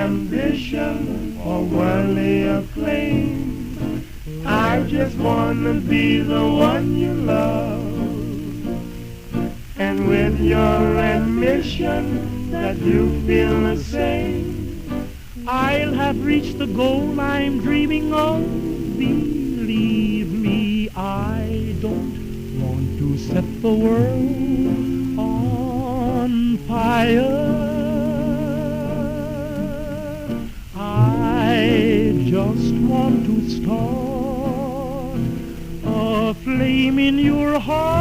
ambition or worldly acclaim. I just wanna be the one you love. And with your admission that you feel the same, I'll have reached the goal I'm dreaming of. Believe me, I don't want to set the world on fire. I just want to start a flame in your heart.